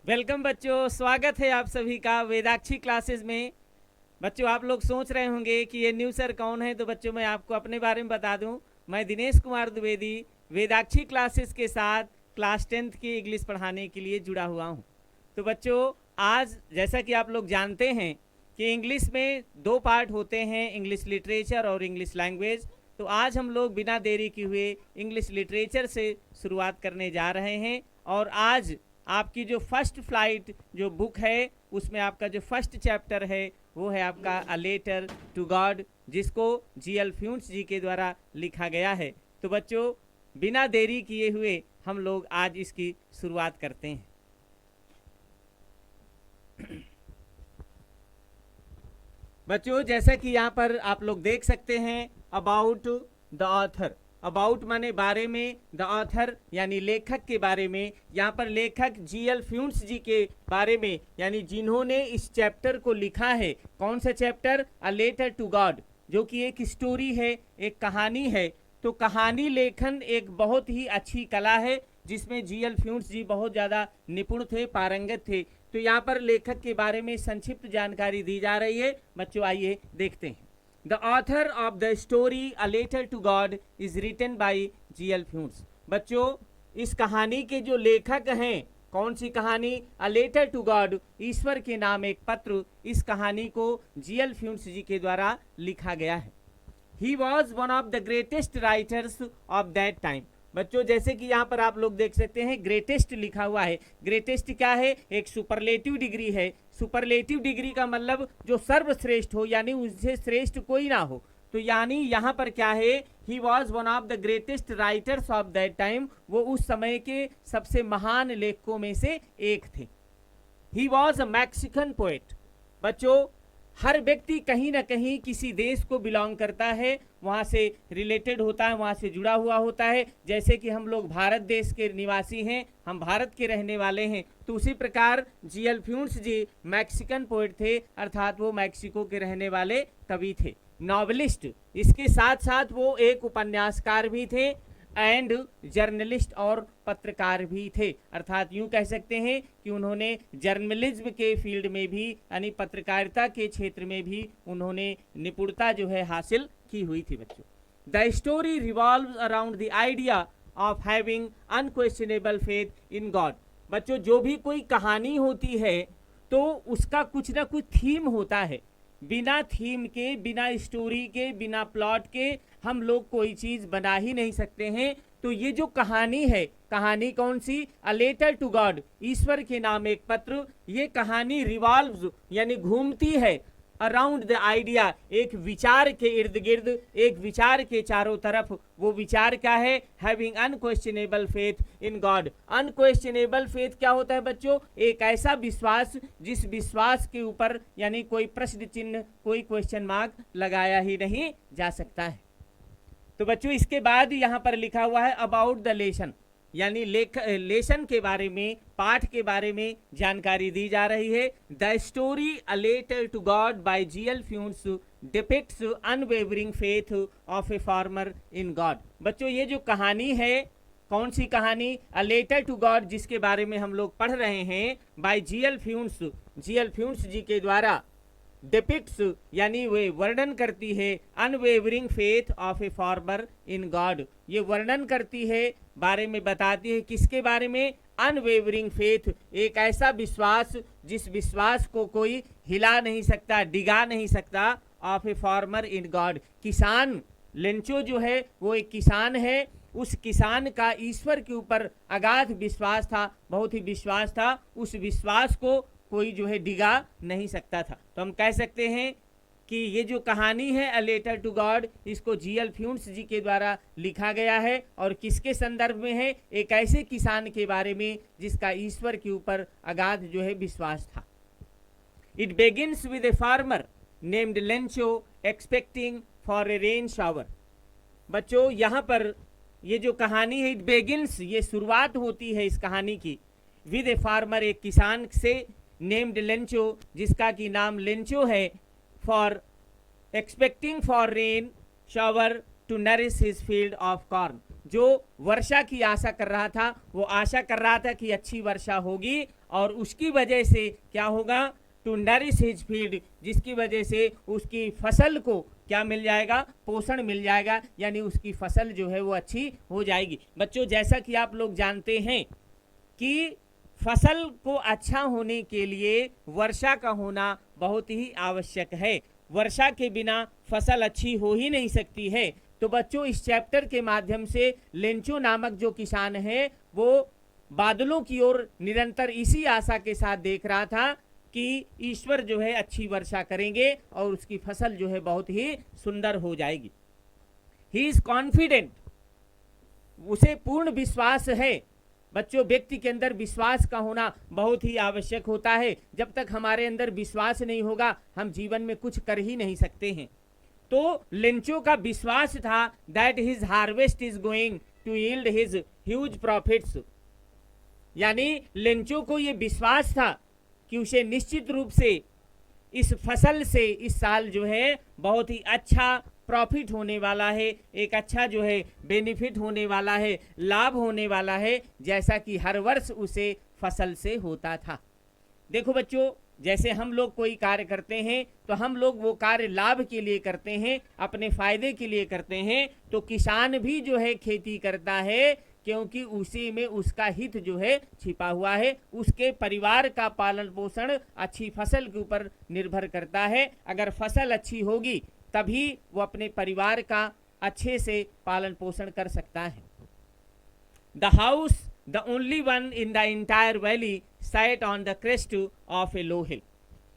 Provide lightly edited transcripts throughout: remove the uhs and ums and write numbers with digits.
Welcome बच्चों, स्वागत है आप सभी का वेदाक्षी क्लासेस में। बच्चों, आप लोग सोच रहे होंगे कि ये न्यू सर कौन है। तो बच्चों, मैं आपको अपने बारे में बता दूं। मैं दिनेश कुमार द्विवेदी वेदाक्षी क्लासेस के साथ क्लास 10th की इंग्लिश पढ़ाने के लिए जुड़ा हुआ हूं। तो बच्चों, आज जैसा कि आप लोग जानते हैं कि इंग्लिश में दो पार्ट होते हैं, इंग्लिश लिटरेचर और इंग्लिश लैंग्वेज। तो आज हम लोग बिना देरी किए हुए इंग्लिश लिटरेचर से शुरुआत करने जा रहे हैं। और आज आपकी जो फर्स्ट फ्लाइट जो बुक है, उसमें आपका जो फर्स्ट चैप्टर है वो है आपका अ लेटर टू गॉड, जिसको जीएल फ्यूंस जी के द्वारा लिखा गया है। तो बच्चों, बिना देरी किए हुए हम लोग आज इसकी शुरुआत करते हैं। बच्चों, जैसा कि यहाँ पर आप लोग देख सकते हैं, अबाउट द ऑथर। अबाउट माने बारे में, द ऑथर यानी लेखक के बारे में। यहाँ पर लेखक जीएल फ्यूंस जी के बारे में, यानी जिन्होंने इस चैप्टर को लिखा है। कौन सा chapter? A letter to God, जो कि एक स्टोरी है, एक कहानी है। तो कहानी लेखन एक बहुत ही अच्छी कला है, जिसमें जीएल फ्यूंस जी बहुत ज़्यादा निपुण थे, पारंगत थे। तो यहाँ पर लेखक के बारे में संक्षिप्त जानकारी दी जा रही है। बच्चों, आइए देखते हैं। The author of the story a letter to God is written by G L Fuentes. बच्चों, इस कहानी के जो लेखक हैं, कौन सी कहानी? अ लेटर टू गॉड, ईश्वर के नाम एक पत्र। इस कहानी को जीएल फ्यूंस जी के द्वारा लिखा गया है। He was one of the greatest writers of that time. बच्चों, जैसे कि यहाँ पर आप लोग देख सकते हैं, ग्रेटेस्ट लिखा हुआ है। ग्रेटेस्ट क्या है? एक सुपरलेटिव डिग्री है। सुपरलेटिव डिग्री का मतलब जो सर्वश्रेष्ठ हो, यानी उससे श्रेष्ठ कोई ना हो। तो यानी यहाँ पर क्या है? He was one of the greatest writers of that time. वो उस समय के सबसे महान लेखकों में से एक थे। He was a Mexican poet. बच्चों, हर व्यक्ति कहीं ना कहीं किसी देश को बिलोंग करता है, वहाँ से रिलेटेड होता है, वहाँ से जुड़ा हुआ होता है। जैसे कि हम लोग भारत देश के निवासी हैं, हम भारत के रहने वाले हैं। तो उसी प्रकार जीएल फ्यूंस जी मैक्सिकन पोएट थे, अर्थात वो मैक्सिको के रहने वाले कवि थे, नॉवलिस्ट। इसके साथ साथ वो एक उपन्यासकार भी थे एंड जर्नलिस्ट और पत्रकार भी थे। अर्थात यूं कह सकते हैं कि उन्होंने जर्नलिज्म के फील्ड में भी, यानी पत्रकारिता के क्षेत्र में भी उन्होंने निपुणता जो है हासिल की हुई थी। बच्चों, the story revolve around the idea of having unquestionable faith in God. बच्चों, जो भी कोई कहानी होती है तो उसका कुछ ना कुछ थीम होता है। बिना थीम के, बिना स्टोरी के, बिना प्लॉट के हम लोग कोई चीज बना ही नहीं सकते हैं। तो ये जो कहानी है, कहानी कौन सी? अ लेटर टू गॉड, ईश्वर के नाम एक पत्र। ये कहानी रिवॉल्व्स यानी घूमती है अराउंड द आइडिया, एक विचार के इर्द गिर्द, एक विचार के चारों तरफ। वो विचार क्या है? Having unquestionable faith in God. Unquestionable faith क्या होता है बच्चों? एक ऐसा विश्वास जिस विश्वास के ऊपर यानी कोई प्रश्न चिन्ह, कोई क्वेश्चन मार्क लगाया ही नहीं जा सकता है। तो बच्चों, इसके बाद यहाँ पर लिखा हुआ है अबाउट द लेसन, यानी लेसन के बारे में, पाठ के बारे में जानकारी दी जा रही है। The story a letter to God by G L Fuentes depicts unwavering faith of a farmer in God. बच्चों, ये जो कहानी है, कौन सी कहानी? अ लेटर टू गॉड, जिसके बारे में हम लोग पढ़ रहे हैं, बाय जीएल फ्यूंस, जीएल फ्यूंस जी के द्वारा डिपिक्ट्स यानी वे वर्णन करती है unwavering faith of a farmer in God. ये वर्णन करती है, बारे में बताती है, किसके बारे में? अनवेवरिंग फेथ, एक ऐसा विश्वास जिस विश्वास को कोई हिला नहीं सकता, डिगा नहीं सकता। Of a farmer in God, किसान। लेंचो जो है वो एक किसान है। उस किसान का ईश्वर के ऊपर अगाध विश्वास था, बहुत ही विश्वास था। उस विश्वास को कोई जो है डिगा नहीं सकता था। तो हम कह सकते हैं कि ये जो कहानी है अ लेटर टू गॉड, इसको जीएल फ्यूंस जी के द्वारा लिखा गया है। और किसके संदर्भ में है? एक ऐसे किसान के बारे में जिसका ईश्वर के ऊपर अगाध जो है विश्वास था। It begins with a farmer named Lencho expecting for a rain shower. बच्चों, यहाँ पर ये जो कहानी है, इट बिगिंस, ये शुरुआत होती है इस कहानी की, विद ए फार्मर, एक किसान से, नेम्ड लेंचो, जिसका कि नाम लेंचो है, for expecting for rain shower to nourish his field of corn, जो वर्षा की आशा कर रहा था। वो आशा कर रहा था कि अच्छी वर्षा होगी और उसकी वजह से क्या होगा, टू नरिश हिज फील्ड, जिसकी वजह से उसकी फसल को क्या मिल जाएगा, पोषण मिल जाएगा, यानी उसकी फसल जो है वो अच्छी हो जाएगी। बच्चों जैसा कि आप लोग जानते हैं कि फसल को अच्छा होने के लिए वर्षा का होना बहुत ही आवश्यक है। वर्षा के बिना फसल अच्छी हो ही नहीं सकती है। तो बच्चों इस चैप्टर के माध्यम से लेंचो नामक जो किसान है वो बादलों की ओर निरंतर इसी आशा के साथ देख रहा था कि ईश्वर जो है अच्छी वर्षा करेंगे और उसकी फसल जो है बहुत ही सुंदर हो जाएगी। ही इज कॉन्फिडेंट, उसे पूर्ण विश्वास है। बच्चों व्यक्ति के अंदर विश्वास का होना बहुत ही आवश्यक होता है। जब तक हमारे अंदर विश्वास नहीं होगा हम जीवन में कुछ कर ही नहीं सकते हैं। तो लेंचो का विश्वास था that his harvest is going to yield his huge profits, यानी लेंचो को ये विश्वास था कि उसे निश्चित रूप से इस फसल से इस साल जो है बहुत ही अच्छा प्रॉफिट होने वाला है, एक अच्छा जो है बेनिफिट होने वाला है, लाभ होने वाला है, जैसा कि हर वर्ष उसे फसल से होता था। देखो बच्चों, जैसे हम लोग कोई कार्य करते हैं तो हम लोग वो कार्य लाभ के लिए करते हैं, अपने फायदे के लिए करते हैं। तो किसान भी जो है खेती करता है क्योंकि उसी में उसका हित जो है छिपा हुआ है। उसके परिवार का पालन पोषण अच्छी फसल के ऊपर निर्भर करता है। अगर फसल अच्छी होगी तभी वो अपने परिवार का अच्छे से पालन पोषण कर सकता है। The house, the only one in the entire valley, sat on the crest of a low hill।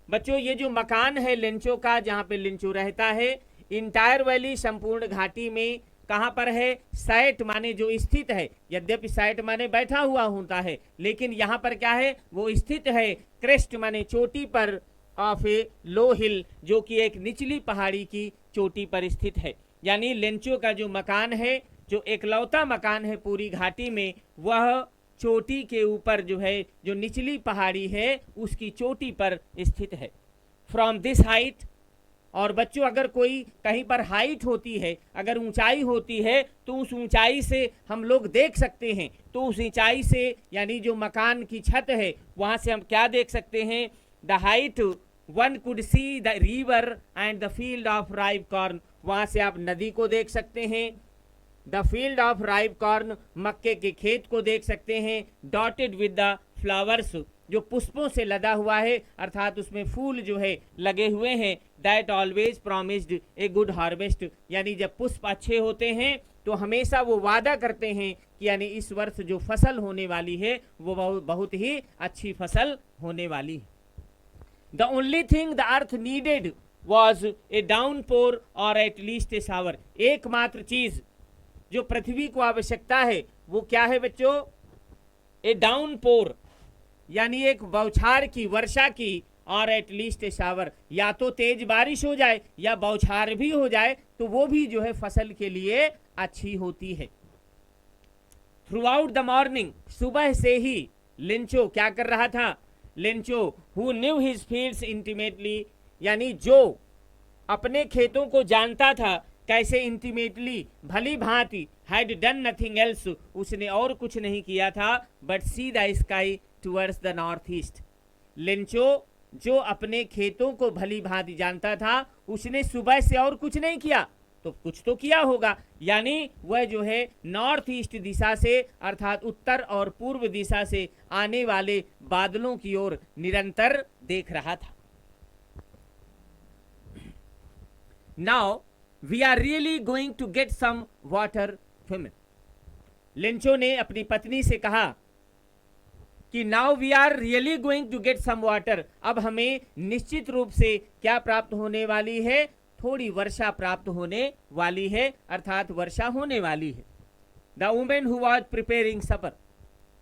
बच्चों ये जो मकान है लेंचो का, जहाँ पे लेंचो रहता है, इंटायर वैली संपूर्ण घाटी में कहाँ पर है, साइट माने जो स्थित है। यद्यपि साइट माने बैठा हुआ होता है, लेकिन यहाँ पर क्या है, वो स्थित है। क्रेस्ट माने चोटी पर, ऑफ ए लो हिल, जो कि एक निचली पहाड़ी की चोटी पर स्थित है। यानी लेंचो का जो मकान है, जो एकलौता मकान है पूरी घाटी में, वह चोटी के ऊपर जो है, जो निचली पहाड़ी है उसकी चोटी पर स्थित है। फ्रॉम दिस हाइट, और बच्चों अगर कोई कहीं पर हाइट होती है, अगर ऊंचाई होती है, तो उस ऊंचाई से हम लोग देख सकते हैं। तो उस ऊंचाई से यानी जो मकान की छत है वहां से हम क्या देख सकते हैं, the height one could see the river and the field of ripe corn, वहां से आप नदी को देख सकते हैं, the field of ripe corn, मक्के के खेत को देख सकते हैं, डॉटेड विद द फ्लावर्स, जो पुष्पों से लदा हुआ है, अर्थात उसमें फूल जो है लगे हुए हैं, that always promised a good harvest, यानी जब पुष्प अच्छे होते हैं तो हमेशा वो वादा करते हैं कि यानी इस वर्ष जो फसल होने वाली है वो बहुत ही अच्छी फसल होने वाली है। The only thing the earth needed was a downpour और एट लीस्ट ए शावर, एकमात्र चीज जो पृथ्वी को आवश्यकता है वो क्या है बच्चों, ए डाउनपोर, यानी एक बौछार की, वर्षा की, और एट लीस्ट ए शावर, या तो तेज बारिश हो जाए या बौछार भी हो जाए तो वो भी जो है फसल के लिए अच्छी होती है। थ्रू आउट द मॉर्निंग, सुबह से ही लेंचो क्या कर रहा था, Lencho who knew his fields intimately, यानी जो अपने खेतों को जानता था, कैसे इंटीमेटली, भली भांति, हैड डन नथिंग एल्स, उसने और कुछ नहीं किया था, but see the sky towards the north east. Lencho जो अपने खेतों को भली भांति जानता था, उसने सुबह से और कुछ नहीं किया, तो कुछ तो किया होगा, यानी वह जो है नॉर्थ ईस्ट दिशा से, अर्थात उत्तर और पूर्व दिशा से आने वाले बादलों की ओर निरंतर देख रहा था। Now we are really going to get some water from it. Lencho ने अपनी पत्नी से कहा कि now we are really going to get some water, अब हमें निश्चित रूप से क्या प्राप्त होने वाली है, थोड़ी वर्षा प्राप्त होने वाली है, अर्थात वर्षा होने वाली है। The women who was preparing supper,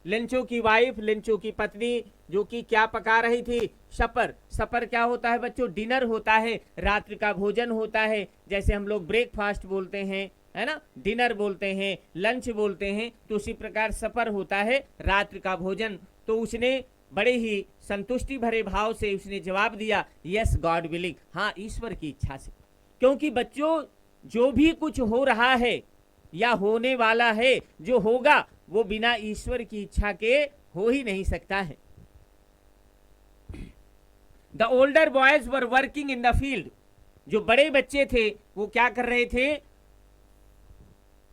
Lencho की वाइफ, लेंचो की पत्नी जो कि क्या पका रही थी, सपर। सपर क्या होता है बच्चों, डिनर होता है, रात्रि का भोजन होता है, जैसे हम लोग ब्रेकफास्ट बोलते हैं, है ना, डिनर बोलते हैं, लंच बोलते हैं, तो उसी प्रकार सपर होता है रात्रि का भोजन। तो उसने बड़े ही संतुष्टि भरे भाव से उसने जवाब दिया, यस गॉड विलिंग, हाँ ईश्वर की इच्छा से। क्योंकि बच्चों जो भी कुछ हो रहा है या होने वाला है, जो होगा वो बिना ईश्वर की इच्छा के हो ही नहीं सकता है। The older boys were working in the field, जो बड़े बच्चे थे वो क्या कर रहे थे,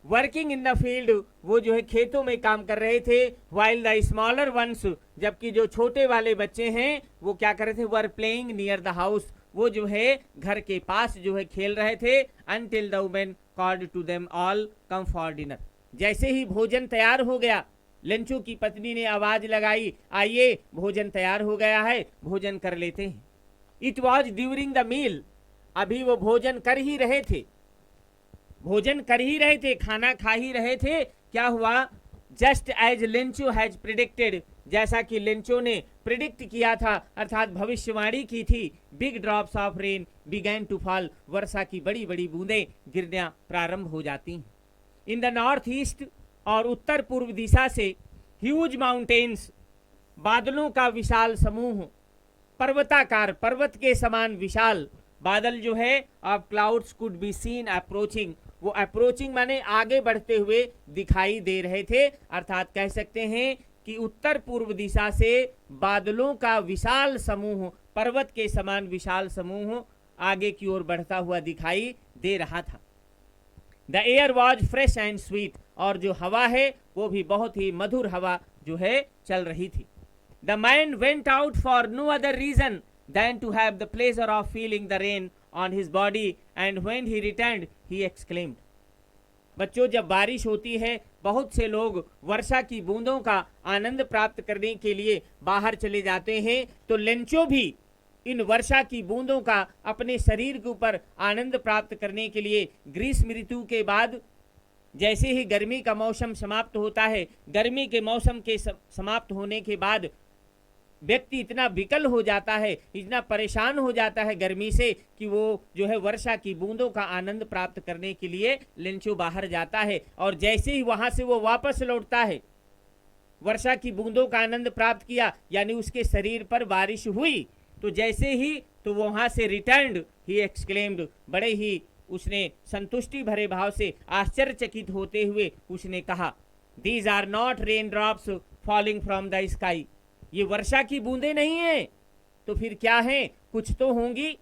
वर्किंग इन द फील्ड, वो जो है खेतों में काम कर रहे थे। वाइल द स्मॉलर वंस, जबकि जो छोटे वाले बच्चे हैं वो क्या कर रहे थे, were playing near the house, वो जो है घर के पास जो है खेल रहे थे। Until the women called to them all come for dinner, जैसे ही भोजन तैयार हो गया, लेंचो की पत्नी ने आवाज लगाई, आइए भोजन तैयार हो गया है, भोजन कर लेते हैं। It was during the meal, अभी वो भोजन कर ही रहे थे, भोजन कर ही रहे थे, खाना खा ही रहे थे। क्या हुआ, just as Lencho has predicted, जैसा कि लेंचो ने प्रिडिक्ट किया था, अर्थात भविष्यवाणी की थी, big drops of rain began to fall, वर्षा की बड़ी बड़ी बूंदें गिरना प्रारंभ हो जाती हैं। इन द नॉर्थ ईस्ट, और उत्तर पूर्व दिशा से, ह्यूज माउंटेन्स, बादलों का विशाल समूह, पर्वताकार, पर्वत के समान विशाल बादल जो है, of clouds could be seen approaching, वो अप्रोचिंग माने आगे बढ़ते हुए दिखाई दे रहे थे। अर्थात कह सकते हैं कि उत्तर पूर्व दिशा से बादलों का विशाल समूह, पर्वत के समान विशाल समूह आगे की ओर बढ़ता हुआ दिखाई दे रहा था। The air was fresh and sweet, और जो हवा है वो भी बहुत ही मधुर हवा जो है चल रही थी। The man went out for no other reason than to have the pleasure of feeling the rain on his body, and when he returned he exclaimed, बच्चों जब बारिश होती है बहुत से लोग वर्षा की बूंदों का आनंद प्राप्त करने के लिए बाहर चले जाते हैं, तो लेंचो भी इन वर्षा की बूंदों का अपने शरीर के ऊपर आनंद प्राप्त करने के लिए ग्रीष्म ऋतु के बाद, जैसे ही गर्मी का मौसम समाप्त होता है, गर्मी के मौसम के समाप्त होने के बाद व्यक्ति इतना विकल हो जाता है, इतना परेशान हो जाता है गर्मी से, कि वो जो है वर्षा की बूंदों का आनंद प्राप्त करने के लिए लेंचो बाहर जाता है। और जैसे ही वहां से वो वापस लौटता है, वर्षा की बूंदों का आनंद प्राप्त किया, यानी उसके शरीर पर बारिश हुई, तो जैसे ही तो वहां से रिटर्न्ड ही एक्सक्लेम्ड, बड़े ही उसने संतुष्टि भरे भाव से, आश्चर्यचकित होते हुए उसने कहा, these are not rain drops falling from the sky, ये वर्षा की बूंदें नहीं है, तो फिर क्या है, कुछ तो होंगी।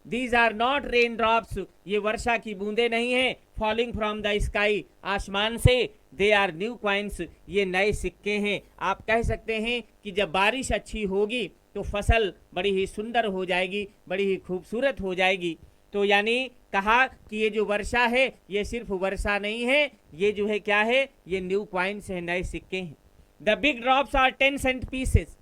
These are not rain drops, ये वर्षा की बूंदें नहीं है, फॉलिंग फ्रॉम द स्काई, आसमान से, दे आर न्यू कॉइन्स, ये नए सिक्के हैं। आप कह सकते हैं कि जब बारिश अच्छी होगी तो फसल बड़ी ही सुंदर हो जाएगी, बड़ी ही खूबसूरत हो जाएगी। तो यानी कहा कि ये जो वर्षा है ये सिर्फ वर्षा नहीं है, ये जो है क्या है, ये न्यू कॉइन्स है, नए सिक्के हैं। The big drops are 10 cent pieces,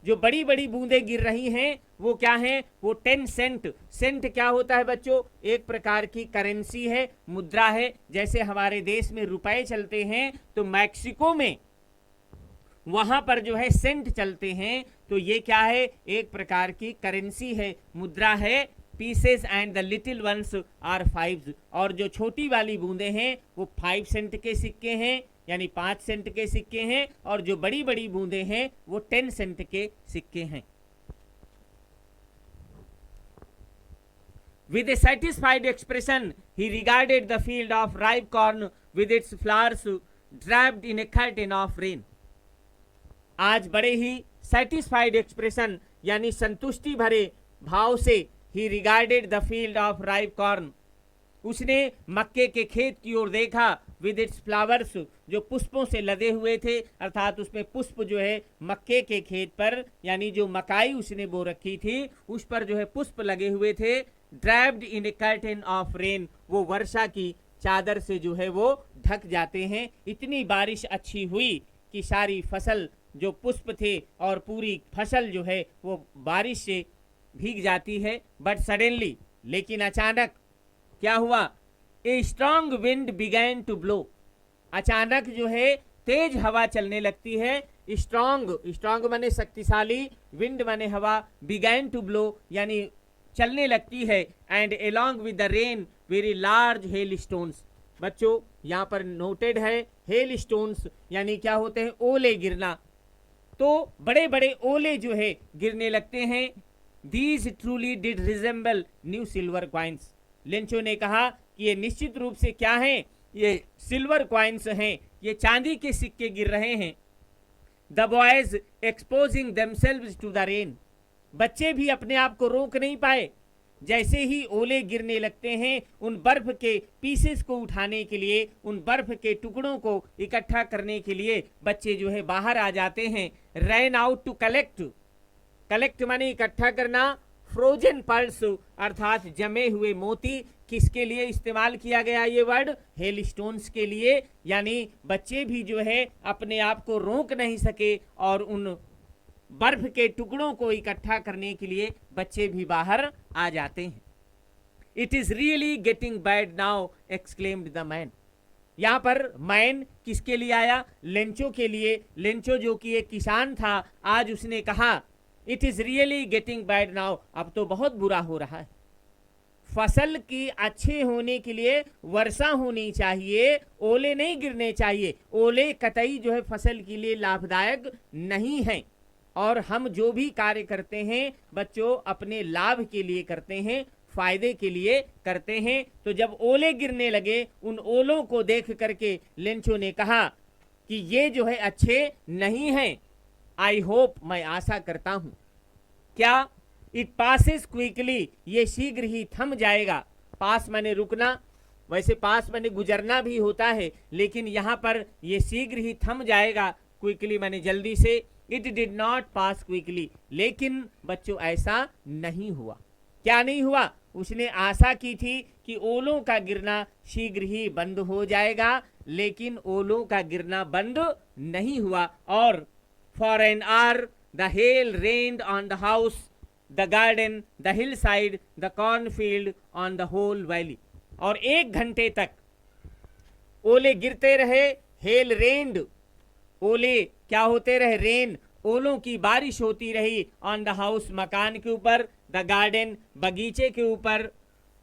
जो बड़ी बड़ी बूंदें गिर रही हैं वो क्या हैं, वो 10 सेंट। सेंट क्या होता है बच्चों, एक प्रकार की करेंसी है, मुद्रा है। जैसे हमारे देश में रुपए चलते हैं तो मैक्सिको में वहां पर जो है सेंट चलते हैं, तो ये क्या है, एक प्रकार की करेंसी है, मुद्रा है। Pieces and the little ones are 5, और जो छोटी वाली बूंदें हैं वो 5 सेंट के सिक्के हैं, यानी 5 सेंट के सिक्के हैं, और जो बड़ी बड़ी बूंदें हैं वो 10 सेंट के सिक्के हैं। With a satisfied expression, he regarded the field of ripe corn with its flowers draped in a curtain of rain. आज बड़े ही satisfied expression यानी संतुष्टि भरे भाव से he regarded the field of ripe corn, उसने मक्के के खेत की ओर देखा, विद इट्स फ्लावर्स, जो पुष्पों से लदे हुए थे, अर्थात उसमें पुष्प जो है मक्के के खेत पर, यानी जो मकाई उसने बो रखी थी उस पर जो है पुष्प लगे हुए थे। Draped in A curtain of rain, वो वर्षा की चादर से जो है वो ढक जाते हैं। इतनी बारिश अच्छी हुई कि सारी फसल जो पुष्प थे और पूरी फसल जो है वो बारिश से भीग जाती है। बट सडनली, लेकिन अचानक क्या हुआ, a strong wind began to blow, अचानक जो है तेज हवा चलने लगती है। स्ट्रॉन्ग माने शक्तिशाली, विंड माने हवा, बिगैन टू ब्लो यानी चलने लगती है। And along with the rain very large hail stones, बच्चों यहाँ पर नोटेड है हेल स्टोन्स यानी क्या होते हैं, ओले गिरना, तो बड़े बड़े ओले जो है गिरने लगते हैं। These truly did resemble new silver coins, Lencho ने कहा कि ये निश्चित रूप से क्या हैं, ये सिल्वर क्वाइंस हैं, ये चांदी के सिक्के गिर रहे हैं। The boys exposing themselves to the rain, बच्चे भी अपने आप को रोक नहीं पाए। जैसे ही ओले गिरने लगते हैं, उन बर्फ के पीसेस को उठाने के लिए, उन बर्फ के टुकड़ों को इकट्ठा करने के लिए बच्चे जो है बाहर आ जाते हैं। Ran out to collect, collect माने इकट्ठा करना, फ्रोजन पर्ल्स अर्थात जमे हुए मोती। किसके लिए इस्तेमाल किया गया ये वर्ड? हेल स्टोन्स के लिए। यानी बच्चे भी जो है अपने आप को रोक नहीं सके और उन बर्फ के टुकड़ों को इकट्ठा करने के लिए बच्चे भी बाहर आ जाते हैं। It is really getting bad now, exclaimed the man. यहां पर मैन किसके लिए आया? लेंचो के लिए। लेंचो जो कि एक किसान था, आज उसने कहा it is really getting bad now, अब तो बहुत बुरा हो रहा है। फसल की अच्छे होने के लिए वर्षा होनी चाहिए, ओले नहीं गिरने चाहिए। ओले कतई जो है फसल के लिए लाभदायक नहीं है। और हम जो भी कार्य करते हैं बच्चों अपने लाभ के लिए करते हैं, फायदे के लिए करते हैं। तो जब ओले गिरने लगे, उन ओलों को देख करके लेंचो ने कहा कि ये जो है अच्छे नहीं हैं। आई होप, मैं आशा करता हूं। क्या? इट पासेस क्विकली, ये शीघ्र ही थम जाएगा। पास माने रुकना, वैसे पास माने गुजरना भी होता है, लेकिन यहां पर ये शीघ्र ही थम जाएगा। क्विकली माने जल्दी से। It did not pass quickly, लेकिन बच्चों ऐसा नहीं हुआ। क्या नहीं हुआ? उसने आशा की थी कि ओलों का गिरना शीघ्र ही बंद हो जाएगा, लेकिन ओलों का गिरना बंद नहीं हुआ। और for an hour the hail rained on the house, the garden, the hill side, the cornfield, on the whole valley. और 1 घंटे तक ओले गिरते रहे। हेल रेन्ड, ओले क्या होते रहे? रेन, ओलों की बारिश होती रही। ऑन द हाउस, मकान के ऊपर, द गार्डन, बगीचे के ऊपर,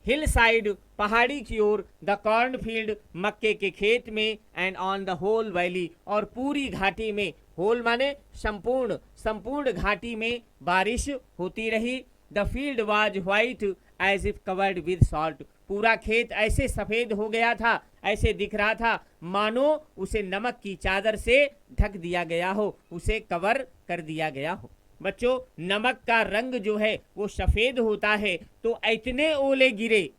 हिल साइड, पहाड़ी की ओर, द कॉर्नफील्ड, मक्के के खेत में, and on the whole valley, और पूरी घाटी में। होल माने संपूर्ण, संपूर्ण घाटी में बारिश होती रही। The field was white as if covered with salt, पूरा खेत ऐसे सफेद हो गया था, ऐसे दिख रहा था मानो उसे नमक की चादर से ढक दिया गया हो, उसे कवर कर दिया गया हो। बच्चों, नमक का रंग जो है वो सफेद होता है। तो इतने ओले गिरे,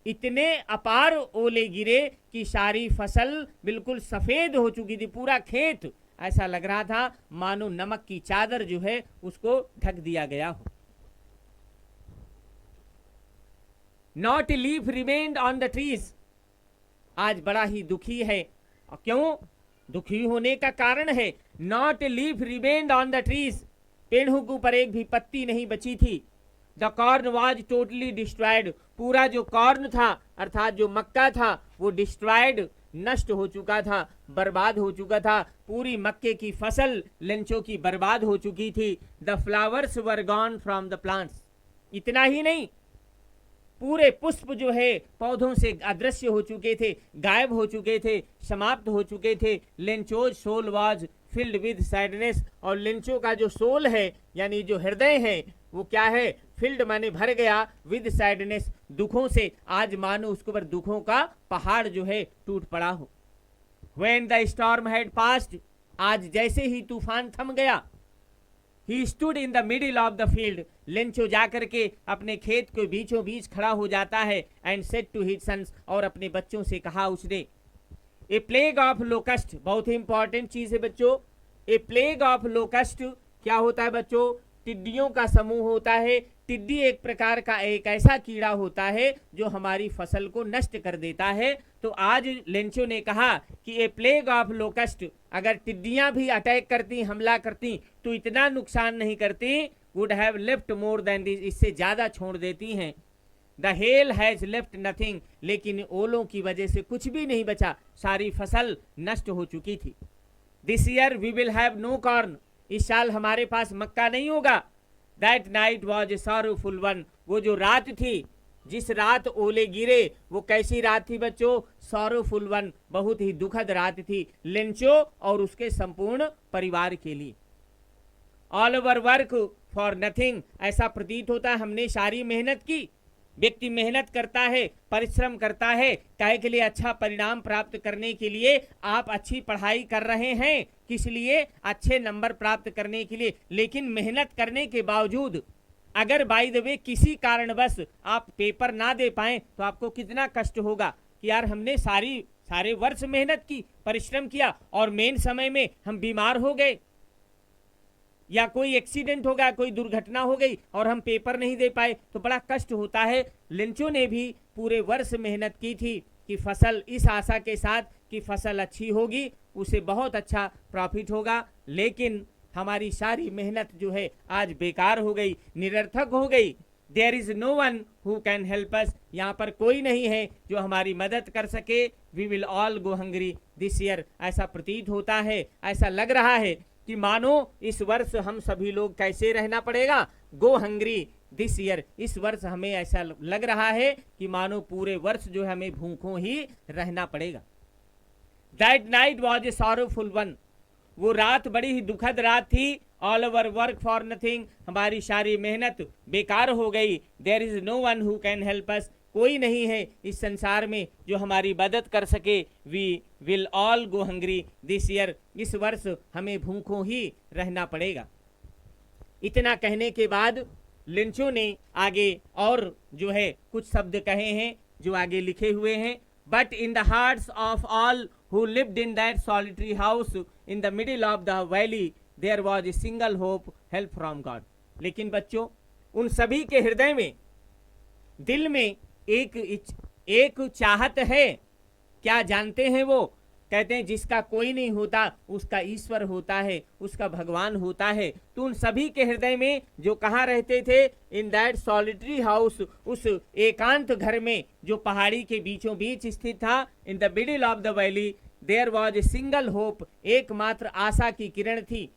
इतने अपार ओले गिरे कि सारी फसल बिल्कुल सफेद हो चुकी थी। पूरा खेत ऐसा लग रहा था मानो नमक की चादर जो है उसको ढक दिया गया हो। Not a leaf remained on the trees, आज बड़ा ही दुखी है। क्यों दुखी होने का कारण है? Not a leaf remained on the trees, पेड़ों के ऊपर एक भी पत्ती नहीं बची थी। The corn was totally destroyed, पूरा जो कॉर्न था अर्थात जो मक्का था वो डिस्ट्रॉयड, नष्ट हो चुका था, बर्बाद हो चुका था। पूरी मक्के की फसल लेंचो की बर्बाद हो चुकी थी। The flowers were gone from the plants, इतना ही नहीं, पूरे पुष्प जो है पौधों से अदृश्य हो चुके थे, गायब हो चुके थे, समाप्त हो चुके थे। Lencho's soul was filled with sadness, और लेंचो का जो सोल है यानी जो हृदय है वो क्या है? फिल्ड माने भर गया, विद सैडनेस, दुखों से। आज मानो उसके ऊपर दुखों का पहाड़ जो है टूट पड़ा हो। When the storm had passed, आज जैसे ही तूफान थम गया। He stood in the middle of the field, Lencho जाकर के अपने खेत के बीचों बीच खड़ा हो जाता है। And said to his sons, और अपने बच्चों से कहा उसने। ए प्लेग ऑफ लोकस्ट, बहुत ही इंपॉर्टेंट चीज है बच्चों। ए प्लेग ऑफ लोकस्ट क्या होता है बच्चों? टिड्डियों का समूह होता है। टिड्डी एक प्रकार का एक ऐसा कीड़ा होता है जो हमारी फसल को नष्ट कर देता है। तो आज लेंचो ने कहा कि ए प्लेग ऑफ लोकस्ट, अगर टिड्डियां भी अटैक करती, हमला करती तो इतना नुकसान नहीं करती। Would have left more than this, इससे ज्यादा छोड़ देती हैं। The hell has left nothing, लेकिन ओलों की वजह से कुछ भी नहीं बचा, सारी फसल नष्ट हो चुकी थी। This year we will have no corn, इस साल हमारे पास मक्का नहीं होगा। That night was a sorrowful one, वो जो रात थी, जिस रात ओले गिरे, वो कैसी रात थी बच्चों? सॉरोफुल वन, बहुत ही दुखद रात थी लेंचो और उसके संपूर्ण परिवार के लिए। All over work for nothing, ऐसा प्रतीत होता है हमने सारी मेहनत की, व्यक्ति मेहनत करता है, परिश्रम करता है, काहे के लिए? अच्छा परिणाम प्राप्त करने के लिए। आप अच्छी पढ़ाई कर रहे हैं, किस लिए? अच्छे नंबर प्राप्त करने के लिए। लेकिन मेहनत करने के बावजूद अगर बाय द वे किसी कारणवश आप पेपर ना दे पाए तो आपको कितना कष्ट होगा कि यार हमने सारे वर्ष मेहनत की, परिश्रम किया और मेन समय में हम बीमार हो गए या कोई एक्सीडेंट हो गया, कोई दुर्घटना हो गई और हम पेपर नहीं दे पाए तो बड़ा कष्ट होता है। लिंचो ने भी पूरे वर्ष मेहनत की थी कि फसल, इस आशा के साथ कि फसल अच्छी होगी, उसे बहुत अच्छा प्रॉफिट होगा, लेकिन हमारी सारी मेहनत जो है आज बेकार हो गई, निरर्थक हो गई। There is no one who can help us, यहाँ पर कोई नहीं है जो हमारी मदद कर सके। We will all go hungry this year, ऐसा प्रतीत होता है, ऐसा लग रहा है कि मानो इस वर्ष हम सभी लोग कैसे रहना पड़ेगा, गो हंग्री दिस ईयर। इस वर्ष हमें ऐसा लग रहा है कि मानो पूरे वर्ष जो है हमें भूखों ही रहना पड़ेगा। That night was a sorrowful one, वो रात बड़ी ही दुखद रात थी। All over work for nothing, हमारी सारी मेहनत बेकार हो गई। There is no one who can help us, कोई नहीं है इस संसार में जो हमारी मदद कर सके। We will all go hungry this year, इस वर्ष हमें भूखों ही रहना पड़ेगा। इतना कहने के बाद लिंचो ने आगे और जो है कुछ शब्द कहे हैं जो आगे लिखे हुए हैं। But in the hearts of all who lived in that solitary house in the middle of the valley there was a single hope, help from God। लेकिन बच्चों, उन सभी के हृदय में, दिल में एक चाहत है। क्या जानते हैं वो? कहते हैं जिसका कोई नहीं होता उसका ईश्वर होता है, उसका भगवान होता है। तो उन सभी के हृदय में जो कहाँ रहते थे? इन दैट सॉलिटरी हाउस, उस एकांत घर में जो पहाड़ी के बीचों बीच स्थित था। In the middle of the valley there was a single hope, एकमात्र आशा की किरण थी।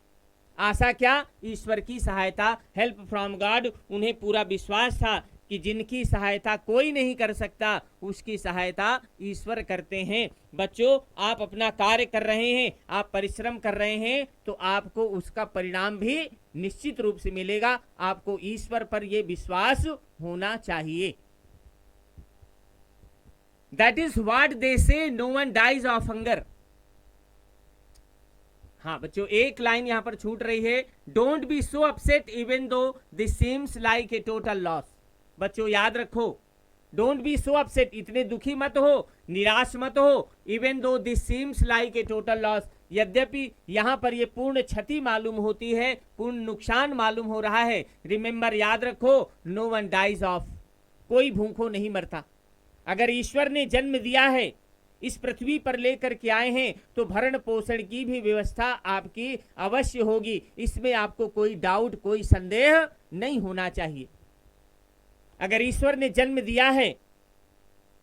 आशा क्या? ईश्वर की सहायता, हेल्प फ्रॉम गॉड। उन्हें पूरा विश्वास था कि जिनकी सहायता कोई नहीं कर सकता उसकी सहायता ईश्वर करते हैं। बच्चों, आप अपना कार्य कर रहे हैं, आप परिश्रम कर रहे हैं, तो आपको उसका परिणाम भी निश्चित रूप से मिलेगा। आपको ईश्वर पर यह विश्वास होना चाहिए। That is what they say, no one dies of hunger. हाँ बच्चों, एक लाइन यहां पर छूट रही है। Don't be so upset even though this seems like a total loss. बच्चों याद रखो, डोंट बी सो अपसेट, इतने दुखी मत हो, निराश मत हो। Even though this seems like a total loss, यद्यपि यहां पर ये पूर्ण क्षति मालूम होती है, पूर्ण नुकसान मालूम हो रहा है। रिमेंबर, याद रखो, नो वन डाइज ऑफ, कोई भूखों नहीं मरता। अगर ईश्वर ने जन्म दिया है, इस पृथ्वी पर लेकर के आए हैं, तो भरण पोषण की भी व्यवस्था आपकी अवश्य होगी। इसमें आपको कोई डाउट, कोई संदेह नहीं होना चाहिए। अगर ईश्वर ने जन्म दिया है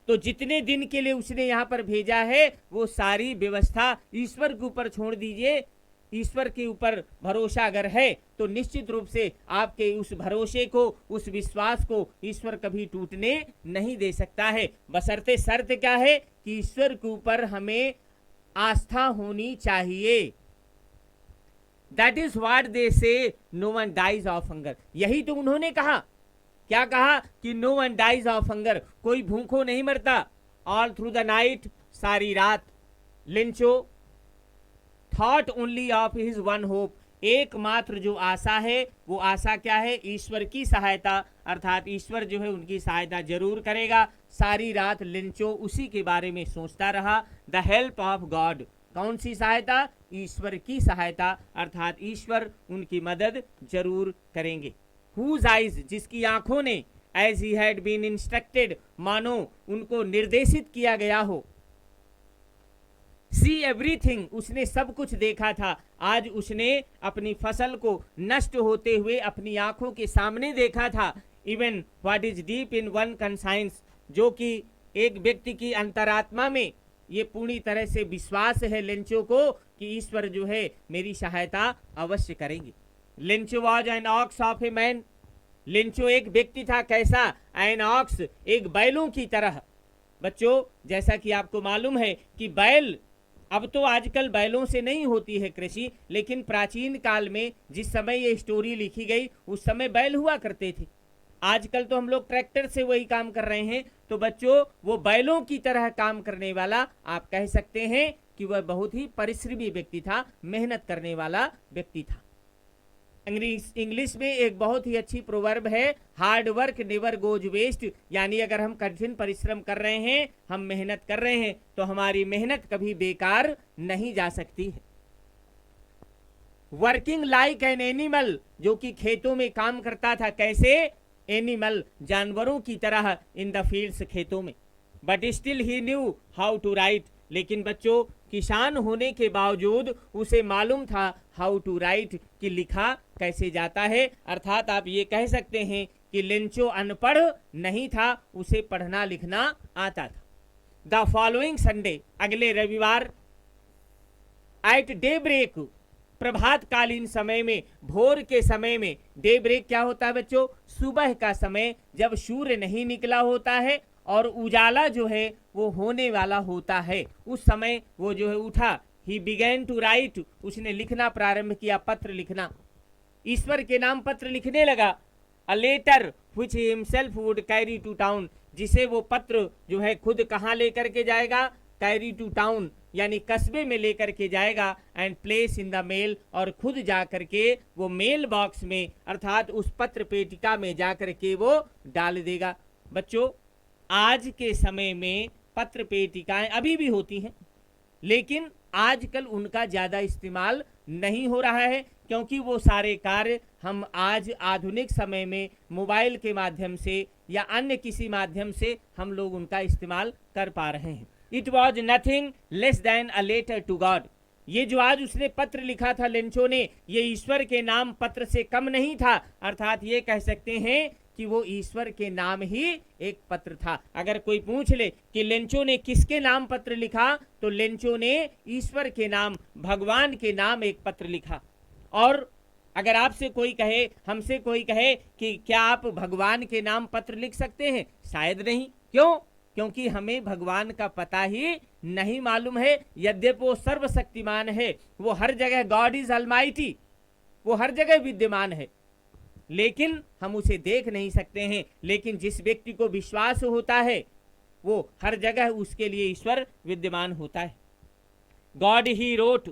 तो जितने दिन के लिए उसने यहां पर भेजा है वो सारी व्यवस्था ईश्वर के ऊपर छोड़ दीजिए। ईश्वर के ऊपर भरोसा अगर है तो निश्चित रूप से आपके उस भरोसे को, उस विश्वास को ईश्वर कभी टूटने नहीं दे सकता है। बशर्ते शर्त क्या है कि ईश्वर के ऊपर हमें आस्था होनी चाहिए। That is what they say, no one dies of hunger. यही तो उन्होंने कहा। क्या कहा? कि no one dies of hunger, कोई भूखों नहीं मरता। ऑल थ्रू द नाइट, सारी रात, लिंचो thought only of his one hope, एकमात्र जो आशा है वो आशा क्या है? ईश्वर की सहायता, अर्थात ईश्वर जो है उनकी सहायता जरूर करेगा। सारी रात लिंचो उसी के बारे में सोचता रहा। द हेल्प ऑफ गॉड, कौन सी सहायता? ईश्वर की सहायता, अर्थात ईश्वर उनकी मदद जरूर करेंगे। Whose eyes, जिसकी आंखों ने, as he had been instructed, मानो उनको निर्देशित किया गया हो। See everything, उसने सब कुछ देखा था। आज उसने अपनी फसल को नष्ट होते हुए अपनी आंखों के सामने देखा था। Even what is deep in one conscience, जो कि एक व्यक्ति की अंतरात्मा में ये पूरी तरह से विश्वास है लिंचो को कि ईश्वर जो है मेरी सहायता अवश्य करेंगे। लिंचो was an ox of a man, लिंचो एक व्यक्ति था। कैसा? एन ऑक्स, एक बैलों की तरह। बच्चों, जैसा कि आपको मालूम है कि बैल, अब तो आजकल बैलों से नहीं होती है कृषि, लेकिन प्राचीन काल में जिस समय ये स्टोरी लिखी गई उस समय बैल हुआ करते थे। आजकल तो हम लोग ट्रैक्टर से वही काम कर रहे हैं। तो बच्चों वो बैलों की तरह काम करने वाला, आप कह सकते हैं कि वह बहुत ही परिश्रमी व्यक्ति था, मेहनत करने वाला व्यक्ति था। इंग्लिश में एक बहुत ही अच्छी प्रोवर्ब है, hard work never goes waste, यानी अगर हम कठिन परिश्रम कर रहे हैं, हम मेहनत कर रहे हैं, तो हमारी मेहनत कभी बेकार नहीं जा सकती है। वर्किंग लाइक एन एनिमल, जो कि खेतों में काम करता था, कैसे? एनिमल, जानवरों की तरह, इन द फील्ड्स, खेतों में। But still he knew how to write, लेकिन बच्चों किसान होने के बावजूद उसे मालूम था हाउ टू राइट, कि लिखा कैसे जाता है। अर्थात आप ये कह सकते हैं कि लेंचो अनपढ़ नहीं था, उसे पढ़ना लिखना आता था। द फॉलोइंग संडे, अगले रविवार, एट डे ब्रेक, प्रभात कालीन समय में, भोर के समय में। डे ब्रेक क्या होता है बच्चों? सुबह का समय, जब सूर्य नहीं निकला होता है और उजाला जो है वो होने वाला होता है, उस समय वो जो है उठा। ही बिगेन टू राइट, उसने लिखना प्रारंभ किया, पत्र लिखना, ईश्वर के नाम पत्र लिखने लगा। A letter which he himself would carry to town, जिसे वो पत्र जो है खुद कहाँ लेकर के जाएगा? कैरी टू टाउन, यानी कस्बे में लेकर के जाएगा। And place in the mail, और खुद जा करके वो मेल बॉक्स में, अर्थात उस पत्र पेटिका में जा करके वो डाल देगा। बच्चों आज के समय में पत्र पेटिकाएं अभी भी होती हैं, लेकिन आजकल उनका ज़्यादा इस्तेमाल नहीं हो रहा है, क्योंकि वो सारे कार्य हम आज आधुनिक समय में मोबाइल के माध्यम से या अन्य किसी माध्यम से हम लोग उनका इस्तेमाल कर पा रहे हैं। It was nothing less than a letter to God, ये जो आज उसने पत्र लिखा था लेंचो ने, ये ईश्वर के नाम पत्र से कम नहीं था। अर्थात ये कह सकते हैं कि वो ईश्वर के नाम ही एक पत्र था। अगर कोई पूछ ले कि लेंचो ने किसके नाम पत्र लिखा, तो लेंचो ने ईश्वर के नाम, भगवान के नाम एक पत्र लिखा। और अगर आपसे कोई कहे, हमसे कोई कहे कि क्या आप भगवान के नाम पत्र लिख सकते हैं? शायद नहीं। क्यों? क्योंकि हमें भगवान का पता ही नहीं मालूम है। यद्यपि वो सर्वशक्तिमान है, वो हर जगह, गॉड इज अलमाइटी, वो हर जगह विद्यमान है, लेकिन हम उसे देख नहीं सकते हैं। लेकिन जिस व्यक्ति को विश्वास होता है, वो हर जगह उसके लिए ईश्वर विद्यमान होता है। गॉड ही रोट,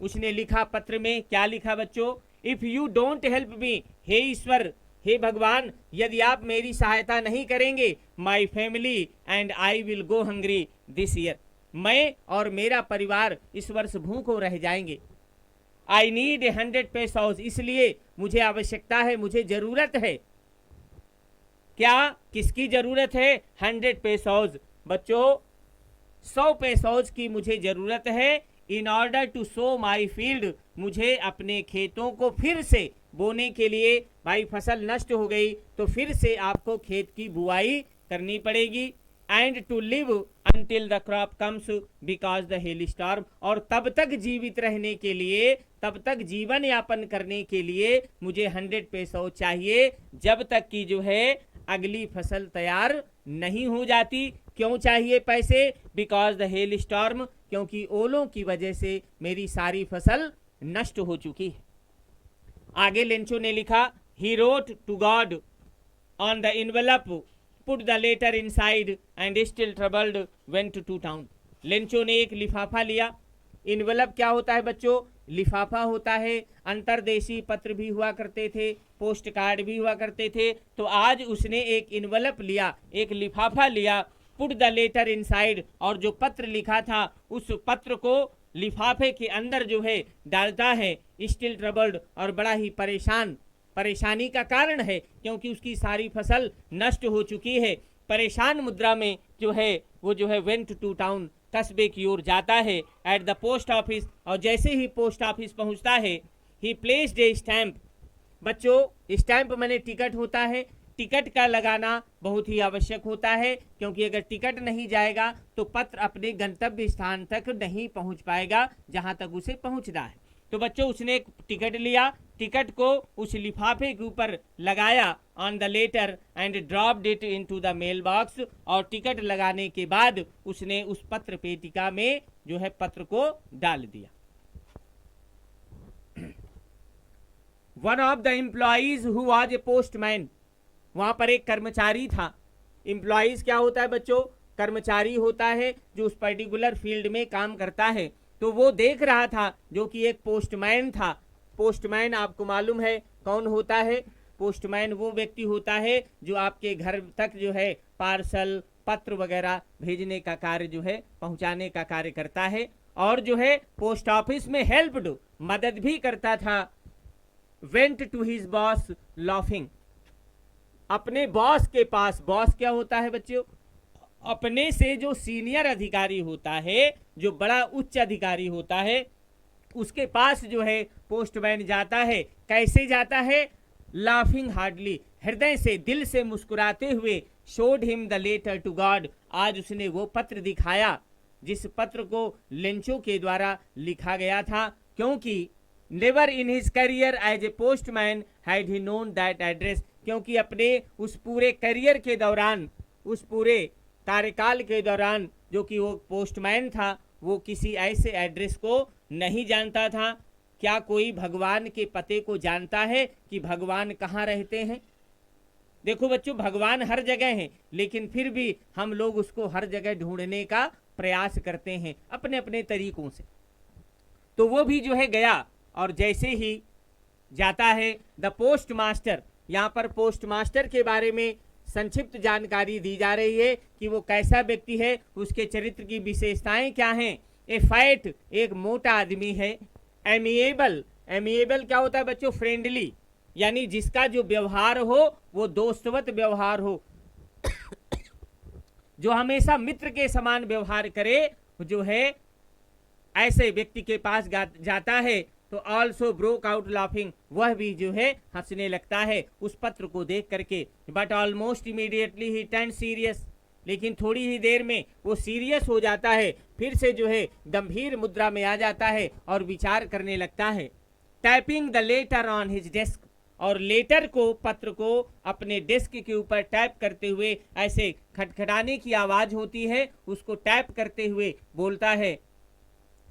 उसने लिखा पत्र में, क्या लिखा बच्चों? If you don't help me, हे ईश्वर, हे भगवान, यदि आप मेरी सहायता नहीं करेंगे, my family and I will go hungry this year, मैं और मेरा परिवार इस वर्ष भूखों रह जाएंगे। आई नीड 100 पैसोस, इसलिए मुझे आवश्यकता है, मुझे जरूरत है। क्या? किसकी जरूरत है? 100 पैसोस, बच्चों 100 पैसोस की मुझे जरूरत है। In order to sow my field, मुझे अपने खेतों को फिर से बोने के लिए, भाई फसल नष्ट हो गई तो फिर से आपको खेत की बुआई करनी पड़ेगी। And to live until the crop comes because the hail storm, और तब तक जीवित रहने के लिए, तब तक जीवन यापन करने के लिए मुझे 100 पैसों चाहिए, जब तक कि जो है अगली फसल तैयार नहीं हो जाती। क्यों चाहिए पैसे? बिकॉज द हेल स्टॉर्म, क्योंकि ओलों की वजह से मेरी सारी फसल नष्ट हो चुकी है। आगे लेंचो ने लिखा, he wrote to God on the envelope, put the letter inside and still troubled went to town. Lencho ने एक लिफाफा लिया। इनवेलप क्या होता है बच्चों? लिफाफा होता है। अंतरदेशी पत्र भी हुआ करते थे, पोस्ट कार्ड भी हुआ करते थे। तो आज उसने एक इनवेलप लिया, एक लिफाफा लिया, पुट द लेटर इनसाइड, और जो पत्र लिखा था उस पत्र को लिफाफे के अंदर जो है डालता है। स्टिल ट्रबल्ड, और बड़ा ही परेशानी का कारण है, क्योंकि उसकी सारी फसल नष्ट हो चुकी है। परेशान मुद्रा में जो है वो जो है वेंट टू टाउन, कस्बे की ओर जाता है। एट द पोस्ट ऑफिस, और जैसे ही पोस्ट ऑफिस पहुंचता है, ही प्लेस्ड ए स्टैंप। बच्चों स्टैंप माने टिकट होता है। टिकट का लगाना बहुत ही आवश्यक होता है, क्योंकि अगर टिकट नहीं जाएगा तो पत्र अपने गंतव्य स्थान तक नहीं पहुंच पाएगा जहां तक उसे पहुंचना है। तो बच्चों उसने एक टिकट लिया, टिकट को उस लिफाफे के ऊपर लगाया on the letter and dropped it into the mail box, और टिकट लगाने के बाद उसने उस पत्र पेटिका में जो है पत्र को डाल दिया। One of the employees who was a postman, वहां पर एक कर्मचारी था। एम्प्लॉइज क्या होता है बच्चों? कर्मचारी होता है जो उस पर्टिकुलर फील्ड में काम करता है। तो वो देख रहा था, जो कि एक पोस्टमैन था। पोस्टमैन आपको मालूम है कौन होता है? पोस्टमैन वो व्यक्ति होता है जो आपके घर तक जो है पार्सल, पत्र वगैरह भेजने का कार्य जो है, पहुंचाने का कार्य करता है। और जो है पोस्ट ऑफिस में हेल्प्ड, मदद भी करता था। Went to his boss laughing, अपने बॉस के पास। बॉस क्या होता है बच्चों? अपने से जो सीनियर अधिकारी होता है, जो बड़ा उच्च अधिकारी होता है, उसके पास जो है पोस्टमैन जाता है। कैसे जाता है? लाफिंग हार्डली, हृदय से, दिल से मुस्कुराते हुए। Showed him the letter to God, आज उसने वो पत्र दिखाया जिस पत्र को लेंचो के द्वारा लिखा गया था। क्योंकि never in his career as a postman had he known that address, क्योंकि अपने उस पूरे करियर के दौरान, उस पूरे कार्यकाल के दौरान जो कि वो पोस्टमैन था, वो किसी ऐसे एड्रेस को नहीं जानता था। क्या कोई भगवान के पते को जानता है कि भगवान कहाँ रहते हैं? देखो बच्चों, भगवान हर जगह है, लेकिन फिर भी हम लोग उसको हर जगह ढूंढने का प्रयास करते हैं अपने अपने तरीकों से। तो वो भी जो है गया, और जैसे ही जाता है, द पोस्ट मास्टर, यहाँ पर पोस्ट मास्टर के बारे में संक्षिप्त जानकारी दी जा रही है कि वो कैसा व्यक्ति है, उसके चरित्र की विशेषताएं क्या हैं। ए फैट, एक मोटा आदमी है। एमिएबल, एमिएबल क्या होता है बच्चों? फ्रेंडली, यानी जिसका जो व्यवहार हो वो दोस्तवत व्यवहार हो, जो हमेशा मित्र के समान व्यवहार करे, जो है ऐसे व्यक्ति के पास जाता है। तो ऑल्सो ब्रोक आउट लाफिंग, वह भी जो है हंसने लगता है उस पत्र को देख करके। But almost immediately he turn serious, लेकिन थोड़ी ही देर में वो सीरियस हो जाता है, फिर से जो है गंभीर मुद्रा में आ जाता है और विचार करने लगता है। Tapping the later on his desk, और लेटर को, पत्र को अपने डेस्क के ऊपर टैप करते हुए, ऐसे खटखटाने की आवाज होती है, उसको टैप करते हुए बोलता है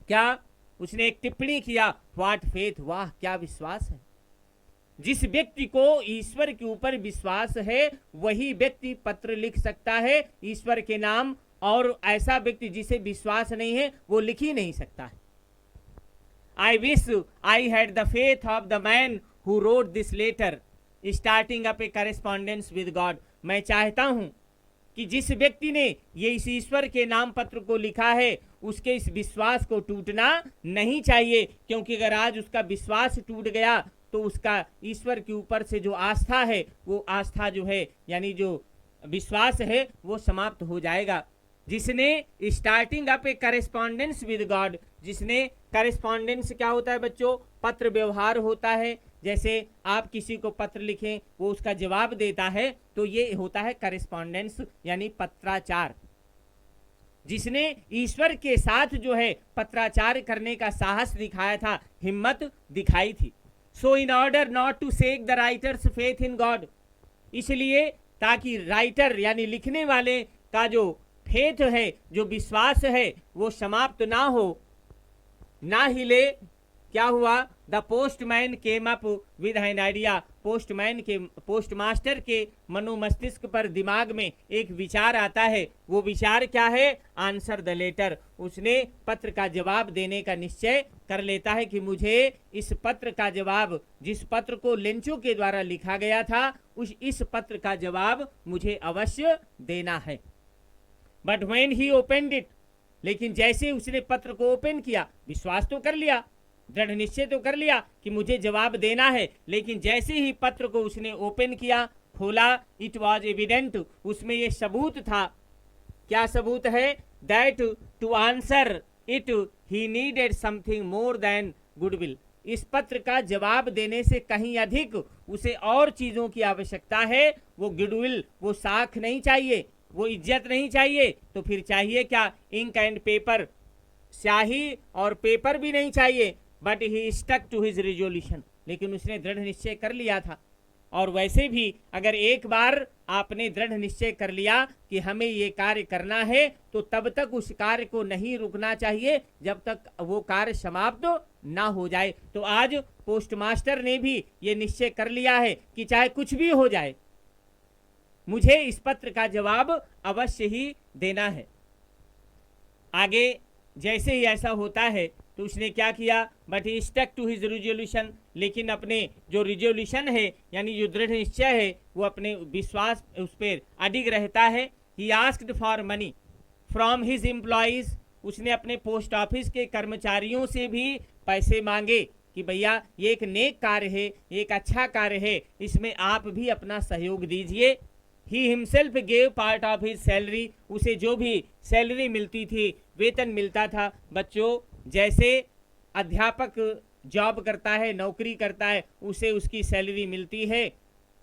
क्या? उसने एक टिप्पणी किया, व्हाट फेथ, वाह क्या विश्वास है। जिस व्यक्ति को ईश्वर के ऊपर विश्वास है वही व्यक्ति पत्र लिख सकता है ईश्वर के नाम, और ऐसा व्यक्ति जिसे विश्वास नहीं है वो लिख ही नहीं सकता है। I wish I had the faith of the man who wrote this letter starting up a correspondence with God, मैं चाहता हूं कि जिस व्यक्ति ने ये इस ईश्वर के नाम पत्र को लिखा है, उसके इस विश्वास को टूटना नहीं चाहिए, क्योंकि अगर आज उसका विश्वास टूट गया तो उसका ईश्वर के ऊपर से जो आस्था है, वो आस्था जो है, यानी जो विश्वास है, वो समाप्त हो जाएगा। जिसने starting up a correspondence with God, जिसने, करेस्पॉन्डेंस क्या होता है बच्चों? पत्र व्यवहार होता है। जैसे आप किसी को पत्र लिखें, वो उसका जवाब देता है, तो ये होता है करेस्पॉन्डेंस, यानी पत्राचार। जिसने ईश्वर के साथ जो है पत्राचार करने का साहस दिखाया था, हिम्मत दिखाई थी। So in order not to shake the writer's faith in God, इसलिए ताकि राइटर यानी लिखने वाले का जो फेथ है, जो विश्वास है, वो समाप्त ना हो, ना हिले। क्या हुआ? The postman came up with an idea, postmaster के मनोमस्तिष्क पर, दिमाग में एक विचार आता है। वो विचार क्या है? आंसर द लेटर, उसने पत्र का जवाब देने का निश्चय कर लेता है कि मुझे इस पत्र का जवाब, जिस पत्र को लेंचो के द्वारा लिखा गया था, इस पत्र का जवाब मुझे अवश्य देना है। But when he opened it, लेकिन जैसे उसने पत्र को ओपन किया, विश्वास तो कर लिया, दृढ़ निश्चय तो कर लिया कि मुझे जवाब देना है, लेकिन जैसे ही पत्र को उसने ओपन किया, खोला, इट वॉज एविडेंट, उसमें ये सबूत था। क्या सबूत है? That to answer it he needed something more than goodwill, इस पत्र का जवाब देने से कहीं अधिक उसे और चीजों की आवश्यकता है। वो गुडविल, वो साख नहीं चाहिए, वो इज्जत नहीं चाहिए, तो फिर चाहिए क्या? इंक एंड पेपर, स्याही और पेपर भी नहीं चाहिए। But he stuck to his resolution, लेकिन उसने दृढ़ निश्चय कर लिया था। और वैसे भी अगर एक बार आपने दृढ़ निश्चय कर लिया कि हमें ये कार्य करना है, तो तब तक उस कार्य को नहीं रुकना चाहिए जब तक वो कार्य समाप्त ना हो जाए। तो आज पोस्टमास्टर ने भी ये निश्चय कर लिया है कि चाहे कुछ भी हो जाए, मुझे इस पत्र का जवाब अवश्य ही देना है। आगे जैसे ही ऐसा होता है तो उसने क्या किया, but he stuck to his resolution, लेकिन अपने जो रिजोल्यूशन है यानी जो दृढ़ निश्चय है वो अपने विश्वास उस पर अडिग रहता है। He asked for money from his employees, उसने अपने पोस्ट ऑफिस के कर्मचारियों से भी पैसे मांगे कि भैया ये एक नेक कार्य है, एक अच्छा कार्य है, इसमें आप भी अपना सहयोग दीजिए। He himself gave part of his salary, उसे जो भी सैलरी मिलती थी, वेतन मिलता था, बच्चों जैसे अध्यापक जॉब करता है, नौकरी करता है, उसे उसकी सैलरी मिलती है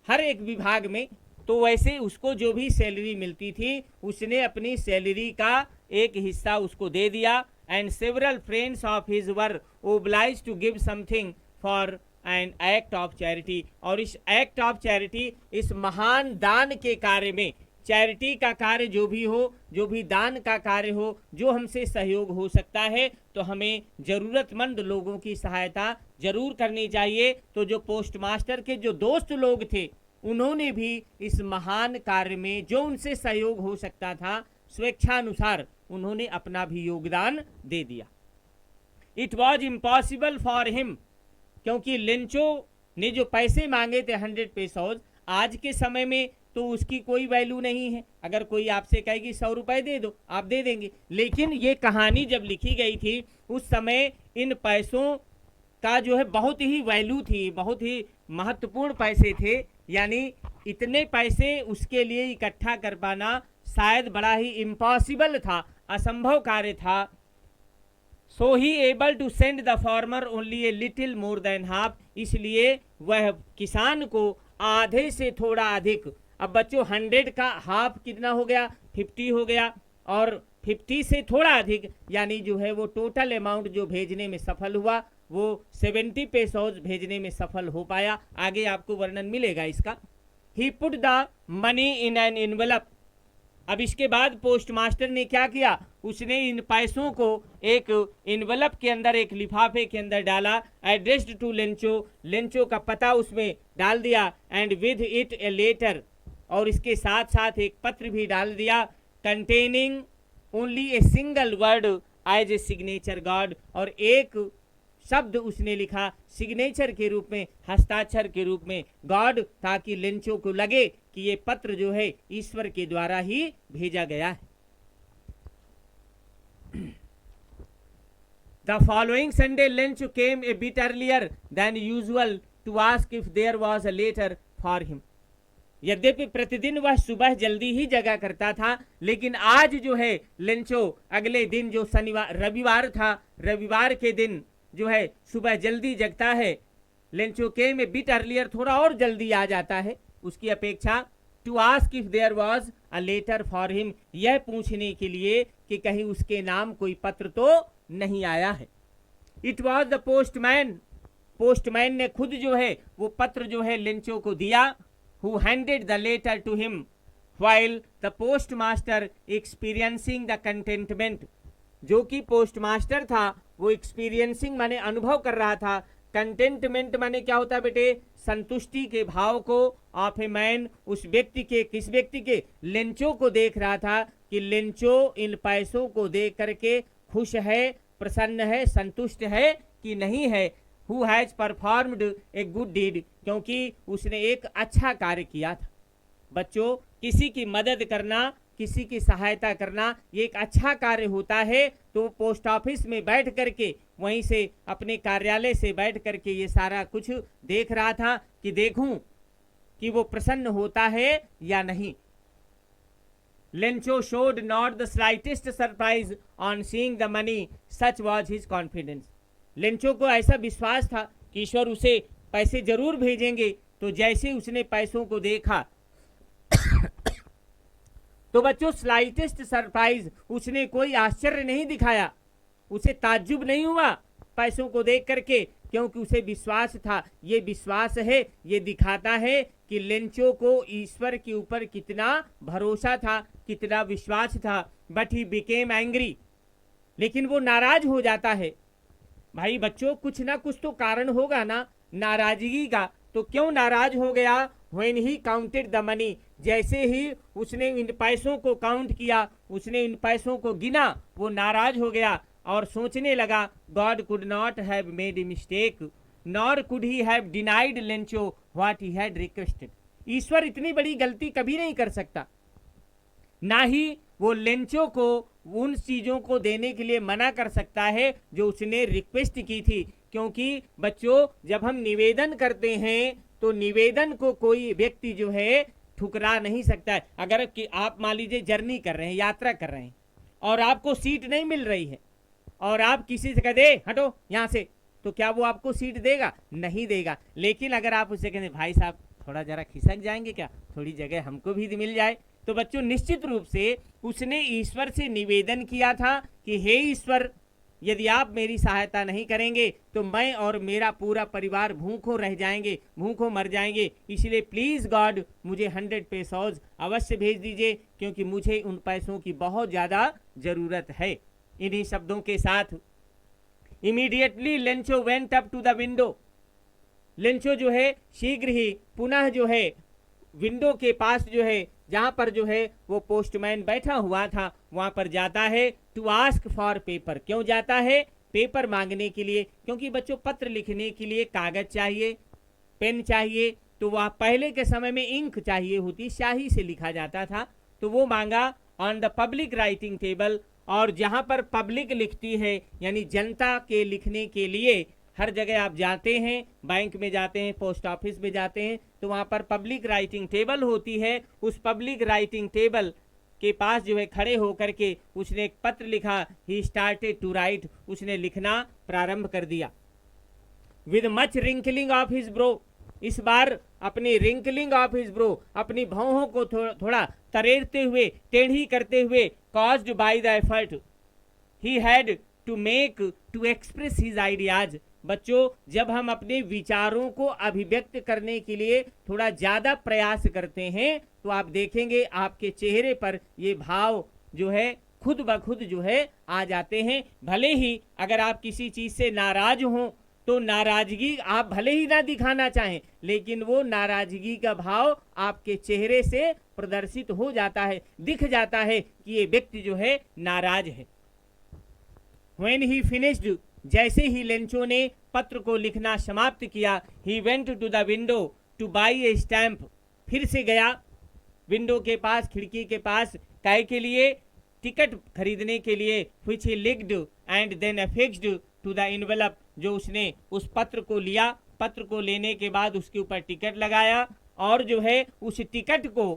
हर एक विभाग में, तो वैसे उसको जो भी सैलरी मिलती थी उसने अपनी सैलरी का एक हिस्सा उसको दे दिया। And several friends of his were obliged to give something for an act of charity, और इस एक्ट ऑफ चैरिटी, इस महान दान के कार्य में, चैरिटी का कार्य जो भी हो, जो भी दान का कार्य हो, जो हमसे सहयोग हो सकता है तो हमें ज़रूरतमंद लोगों की सहायता जरूर करनी चाहिए। तो जो पोस्ट मास्टर के जो दोस्त लोग थे उन्होंने भी इस महान कार्य में जो उनसे सहयोग हो सकता था स्वेच्छानुसार उन्होंने अपना भी योगदान दे दिया। It was impossible for him, क्योंकि लेंचो ने जो पैसे मांगे थे 100 पेसोज, आज के समय में तो उसकी कोई वैल्यू नहीं है। अगर कोई आपसे कहेगी 100 रुपए दे दो, आप दे देंगे, लेकिन ये कहानी जब लिखी गई थी उस समय इन पैसों का जो है बहुत ही वैल्यू थी, बहुत ही महत्वपूर्ण पैसे थे, यानी इतने पैसे उसके लिए इकट्ठा कर पाना शायद बड़ा ही इम्पॉसिबल था, असंभव कार्य था। So he able to send the farmer only a little more than half, इसलिए वह किसान को आधे से थोड़ा अधिक, अब बच्चों 100 का हाफ कितना हो गया, 50 हो गया, और 50 से थोड़ा अधिक यानी जो है वो टोटल अमाउंट जो भेजने में सफल हुआ वो 70 पेसोज भेजने में सफल हो पाया। आगे आपको वर्णन मिलेगा इसका। He put the money in an envelope, अब इसके बाद पोस्ट मास्टर ने क्या किया, उसने इन पैसों को एक एनवेलप के अंदर, एक लिफाफे के अंदर डाला, एड्रेस्ड टू लेंचो, लेंचो का पता उसमें डाल दिया, and with it a letter, और इसके साथ साथ एक पत्र भी डाल दिया, containing only a single word as a signature God, और एक शब्द उसने लिखा सिग्नेचर के रूप में, हस्ताक्षर के रूप में, गॉड, ताकि लेंचो को लगे कि ये पत्र जो है ईश्वर के द्वारा ही भेजा गया है। The following Sunday Lencho came a bit earlier than usual to ask if there was a letter for him, यद्यपि प्रतिदिन वह सुबह जल्दी ही जगा करता था, लेकिन आज जो है लेंचो अगले दिन जो शनिवार रविवार था, रविवार के दिन जो है सुबह जल्दी जगता है। लेंचो के में बिट अर्लियर, थोड़ा और जल्दी आ जाता है उसकी अपेक्षा, to ask if there was a letter for him, यह पूछने के लिए कि कहीं उसके नाम कोई पत्र तो नहीं आया है। It was the postman, postman ने खुद जो है वो पत्र जो है लेंचो को दिया, who handed the letter to him while the postmaster experiencing the contentment, जो कि पोस्टमास्टर था वो एक्सपीरियंसिंग माने अनुभव कर रहा था, कंटेंटमेंट माने क्या होता है बेटे, संतुष्टि के भाव को, ऑफ ए मैन, उस व्यक्ति के, किस व्यक्ति के, लेंचो को देख रहा था कि लेंचो इन पैसों को देख करके खुश है, प्रसन्न है, संतुष्ट है कि नहीं है। Who has performed a good deed, क्योंकि उसने एक अच्छा कार्य किया था। बच्चों किसी की मदद करना, किसी की सहायता करना ये एक अच्छा कार्य होता है। तो पोस्ट ऑफिस में बैठ करके, वहीं से अपने कार्यालय से बैठ करके ये सारा कुछ देख रहा था कि देखूं कि वो प्रसन्न होता है या नहीं। Lencho showed not the slightest surprise on seeing the money, such was his confidence, Lencho को ऐसा विश्वास था कि ईश्वर उसे पैसे जरूर भेजेंगे। तो जैसे उसने पैसों को देखा तो बच्चों स्लाइटेस्ट सरप्राइज, उसने कोई आश्चर्य नहीं दिखाया, उसे ताज्जुब नहीं हुआ पैसों को देख करके, क्योंकि उसे विश्वास था। ये विश्वास है, ये दिखाता है कि लेंचो को ईश्वर के ऊपर कितना भरोसा था, कितना विश्वास था। बट ही बिकेम एंग्री, लेकिन वो नाराज हो जाता है। भाई बच्चों कुछ ना कुछ तो कारण होगा ना नाराजगी का, तो क्यों नाराज हो गया, when he counted the money, जैसे ही उसने इन पैसों को काउंट किया, उसने इन पैसों को गिना, वो नाराज हो गया और सोचने लगा, God could not have made a mistake nor could he have denied Lencho what he had requested. ईश्वर इतनी बड़ी गलती कभी नहीं कर सकता, ना ही वो लेंचो को उन चीजों को देने के लिए मना कर सकता है जो उसने रिक्वेस्ट की थी। क्योंकि बच्चों, जब हम निवेदन करते हैं तो निवेदन को कोई व्यक्ति जो है ठुकरा नहीं सकता है। अगर कि आप मान लीजिए जर्नी कर रहे हैं, यात्रा कर रहे हैं और आपको सीट नहीं मिल रही है और आप किसी से कह दे हटो यहाँ से, तो क्या वो आपको सीट देगा? नहीं देगा। लेकिन अगर आप उससे कहें भाई साहब थोड़ा जरा खिसक जाएंगे क्या, थोड़ी जगह हमको भी मिल जाए, तो बच्चों निश्चित रूप से उसने ईश्वर से निवेदन किया था कि हे ईश्वर, यदि आप मेरी सहायता नहीं करेंगे तो मैं और मेरा पूरा परिवार भूखों रह जाएंगे, भूखों मर जाएंगे, इसलिए प्लीज गॉड मुझे 100 पेसोज अवश्य भेज दीजिए, क्योंकि मुझे उन पैसों की बहुत ज्यादा जरूरत है। इन्हीं शब्दों के साथ immediately Lencho went up to the window, Lencho जो है शीघ्र ही पुनः जो है विंडो के पास जो है, जहां पर जो है वो पोस्टमैन बैठा हुआ था, वहां पर जाता है टू आस्क फॉर पेपर। क्यों जाता है? पेपर मांगने के लिए। क्योंकि बच्चों पत्र लिखने के लिए कागज चाहिए, पेन चाहिए, तो वह पहले के समय में इंक चाहिए होती, स्याही से लिखा जाता था, तो वो मांगा on the public writing table. और जहां पर पब्लिक लिखती है यानी जनता के लिखने के लिए, हर जगह आप जाते हैं, बैंक में जाते हैं, पोस्ट ऑफिस में जाते हैं, तो वहां पर पब्लिक राइटिंग टेबल होती है। उस पब्लिक राइटिंग टेबल के पास जो है खड़े होकर के उसने एक पत्र लिखा। ही स्टार्टेड टू राइट, उसने लिखना प्रारंभ कर दिया। With much wrinkling of his bro, इस बार अपनी रिंकलिंग ऑफ हिज ब्रो, अपनी भौहों को थोड़ा तरेरते हुए, टेढ़ी करते हुए, caused by the effort he had to make to express his ideas. बच्चों, जब हम अपने विचारों को अभिव्यक्त करने के लिए थोड़ा ज्यादा प्रयास करते हैं तो आप देखेंगे आपके चेहरे पर ये भाव जो है खुद ब खुद जो है आ जाते हैं। भले ही अगर आप किसी चीज से नाराज हों तो नाराजगी आप भले ही ना दिखाना चाहें, लेकिन वो नाराजगी का भाव आपके चेहरे से प्रदर्शित हो जाता है, दिख जाता है कि ये व्यक्ति जो है नाराज है। When he finished, जैसे ही लेंचो ने पत्र को लिखना समाप्त किया, he went to the window to buy a stamp, फिर से गया विंडो के पास, खिड़की के पास, काय के लिए? टिकट खरीदने के लिए। which he licked and then affixed to the envelope, जो उसने उस पत्र को लिया, पत्र को लेने के बाद उसके ऊपर टिकट लगाया और जो है उस टिकट को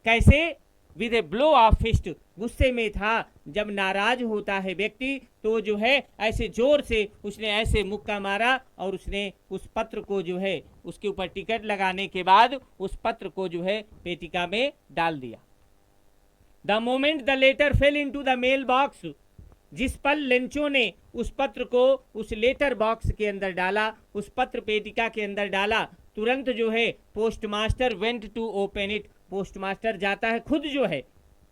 कैसे? With a blow of fist, गुस्से में था। जब नाराज होता है व्यक्ति तो जो है ऐसे जोर से उसने ऐसे मुक्का मारा और उसने उस पत्र को जो है उसके ऊपर टिकट लगाने के बाद उस पत्र को जो है पेटिका में डाल दिया। The moment the letter fell into the mail box, जिस पल लेंचो ने उस पत्र को उस लेटर बॉक्स के अंदर डाला, उस पत्र पेटिका के अंदर डाला, तुरंत जो है postmaster went to open it, postmaster जाता है खुद जो है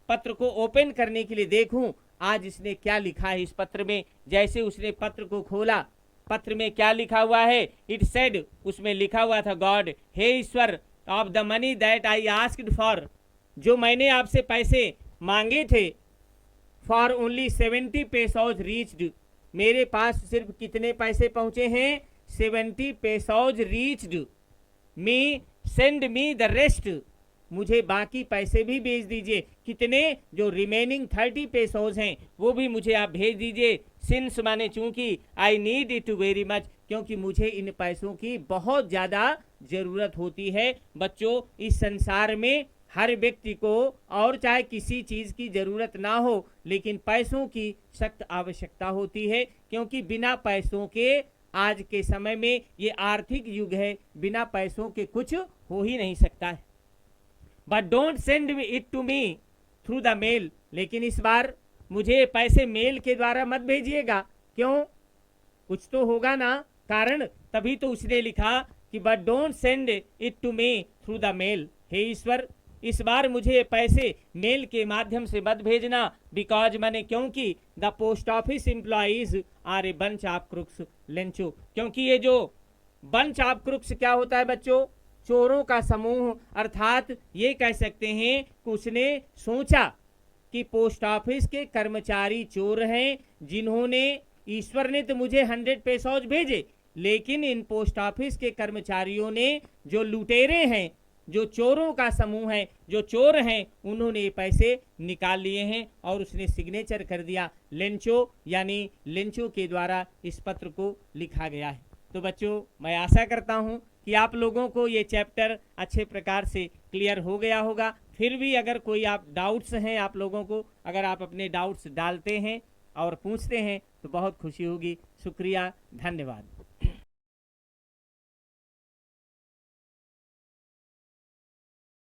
पत्र को ओपन करने के लिए, देखूं आज इसने क्या लिखा है इस पत्र में। जैसे उसने पत्र को खोला, पत्र में क्या लिखा हुआ है? इट सेड, उसमें लिखा हुआ था, गॉड, हे ईश्वर, of the money that I asked for, जो मैंने आपसे पैसे मांगे थे, फॉर ओनली 70 पेसोज रीच्ड, मेरे पास सिर्फ कितने पैसे पहुंचे हैं? 70 pesos reached me, send me the rest, मुझे बाकी पैसे भी भेज दीजिए। कितने? जो रिमेनिंग 30 पेसोज हैं वो भी मुझे आप भेज दीजिए। सिंस माने चूंकि, I need it very much, क्योंकि मुझे इन पैसों की बहुत ज्यादा जरूरत होती है। बच्चों, इस संसार में हर व्यक्ति को और चाहे किसी चीज की जरूरत ना हो, लेकिन पैसों की सख्त आवश्यकता होती है, क्योंकि बिना पैसों के आज के समय में ये आर्थिक युग है, बिना पैसों के कुछ हो ही नहीं सकता है। But don't send it to me through the mail, लेकिन इस बार मुझे पैसे मेल के द्वारा मत भेजिएगा। क्यों? कुछ तो होगा ना कारण, तभी तो उसने लिखा कि but don't send it to me through the mail, हे ईश्वर, इस बार मुझे पैसे मेल के माध्यम से मत भेजना। बिकॉज मैंने, क्योंकि the post office employees are a bunch of crooks Lencho, क्योंकि ये जो बंच ऑफ क्रुक्स क्या होता है बच्चों? चोरों का समूह, अर्थात ये कह सकते हैं कि उसने सोचा कि पोस्ट ऑफिस के कर्मचारी चोर हैं, जिन्होंने, ईश्वर ने तो मुझे 100 पैसोज भेजे, लेकिन इन पोस्ट ऑफिस के कर्मचारियों ने, जो लुटेरे हैं, जो चोरों का समूह है, जो चोर हैं, उन्होंने ये पैसे निकाल लिए हैं। और उसने सिग्नेचर कर दिया, लेंचो यानी लेंचो के द्वारा इस पत्र को लिखा गया है। तो बच्चों, मैं आशा करता हूँ कि आप लोगों को ये चैप्टर अच्छे प्रकार से क्लियर हो गया होगा। फिर भी अगर कोई आप डाउट्स हैं आप लोगों को, अगर आप अपने डाउट्स डालते हैं और पूछते हैं तो बहुत खुशी होगी। शुक्रिया, धन्यवाद।